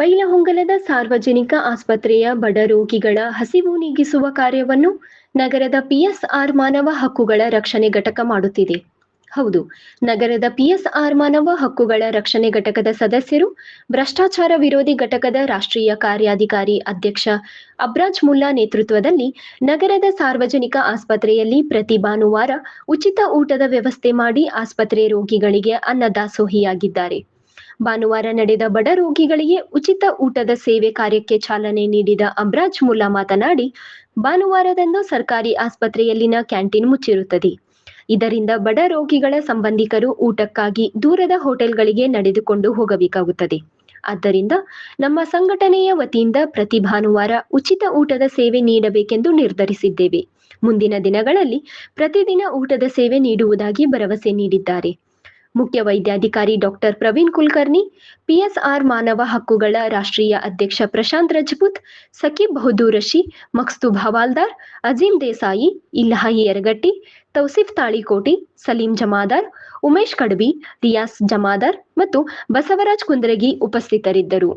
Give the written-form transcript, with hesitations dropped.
ಬೈಲಹೊಂಗಲದ ಸಾರ್ವಜನಿಕ ಆಸ್ಪತ್ರೆಯ ಬಡ ರೋಗಿಗಳ ಹಸಿವು ನೀಗಿಸುವ ಕಾರ್ಯವನ್ನು ನಗರದ ಪಿಎಸ್ಆರ್ ಮಾನವ ಹಕ್ಕುಗಳ ರಕ್ಷಣೆ ಘಟಕ ಮಾಡುತ್ತಿದೆ. ಹೌದು, ನಗರದ ಪಿಎಸ್ಆರ್ ಮಾನವ ಹಕ್ಕುಗಳ ರಕ್ಷಣೆ ಘಟಕದ ಸದಸ್ಯರು ಭ್ರಷ್ಟಾಚಾರ ವಿರೋಧಿ ಘಟಕದ ರಾಷ್ಟ್ರೀಯ ಕಾರ್ಯಾಧಿಕಾರಿ ಅಧ್ಯಕ್ಷ ಅಬ್ರಾಜ್ ಮುಲ್ಲಾ ನೇತೃತ್ವದಲ್ಲಿ ನಗರದ ಸಾರ್ವಜನಿಕ ಆಸ್ಪತ್ರೆಯಲ್ಲಿ ಪ್ರತಿ ಭಾನುವಾರ ಉಚಿತ ಊಟದ ವ್ಯವಸ್ಥೆ ಮಾಡಿ ಆಸ್ಪತ್ರೆ ರೋಗಿಗಳಿಗೆ ಅನ್ನದಾಸೋಹಿಯಾಗಿದ್ದಾರೆ. ಭಾನುವಾರ ನಡೆದ ಬಡ ರೋಗಿಗಳಿಗೆ ಉಚಿತ ಊಟದ ಸೇವೆ ಕಾರ್ಯಕ್ಕೆ ಚಾಲನೆ ನೀಡಿದ ಅಬ್ರಾಜ್ ಮುಲ್ಲಾ ಮಾತನಾಡಿ, ಭಾನುವಾರದಂದು ಸರ್ಕಾರಿ ಆಸ್ಪತ್ರೆಯಲ್ಲಿನ ಕ್ಯಾಂಟೀನ್ ಮುಚ್ಚಿರುತ್ತದೆ. ಇದರಿಂದ ಬಡ ರೋಗಿಗಳ ಸಂಬಂಧಿಕರು ಊಟಕ್ಕಾಗಿ ದೂರದ ಹೋಟೆಲ್ಗಳಿಗೆ ನಡೆದುಕೊಂಡು ಹೋಗಬೇಕಾಗುತ್ತದೆ. ಆದ್ದರಿಂದ ನಮ್ಮ ಸಂಘಟನೆಯ ವತಿಯಿಂದ ಪ್ರತಿ ಭಾನುವಾರ ಉಚಿತ ಊಟದ ಸೇವೆ ನೀಡಬೇಕೆಂದು ನಿರ್ಧರಿಸಿದ್ದೇವೆ. ಮುಂದಿನ ದಿನಗಳಲ್ಲಿ ಪ್ರತಿದಿನ ಊಟದ ಸೇವೆ ನೀಡುವುದಾಗಿ ಭರವಸೆ ನೀಡಿದ್ದಾರೆ. ಮುಖ್ಯ ವೈದ್ಯಾಧಿಕಾರಿ ಡಾಕ್ಟರ್ ಪ್ರವೀಣ್ ಕುಲಕರ್ಣಿ, ಪಿಎಸ್ಆರ್ ಮಾನವ ಹಕ್ಕುಗಳ ರಾಷ್ಟ್ರೀಯ ಅಧ್ಯಕ್ಷ ಪ್ರಶಾಂತ್ ರಜಪೂತ್, ಸಕೀಬ್ ಬಹುದೂರಶಿ, ಮಕ್ಸ್ತೂಬ್ ಹವಾಲ್ದಾರ್, ಅಜೀಂ ದೇಸಾಯಿ, ಇಲ್ಹಾಯಿ ಯರಗಟ್ಟಿ, ತೌಸಿಫ್ ತಾಳಿಕೋಟಿ, ಸಲೀಂ ಜಮಾದಾರ್, ಉಮೇಶ್ ಕಡಬಿ, ರಿಯಾಸ್ ಜಮಾದಾರ್ ಮತ್ತು ಬಸವರಾಜ್ ಕುಂದ್ರಗಿ ಉಪಸ್ಥಿತರಿದ್ದರು.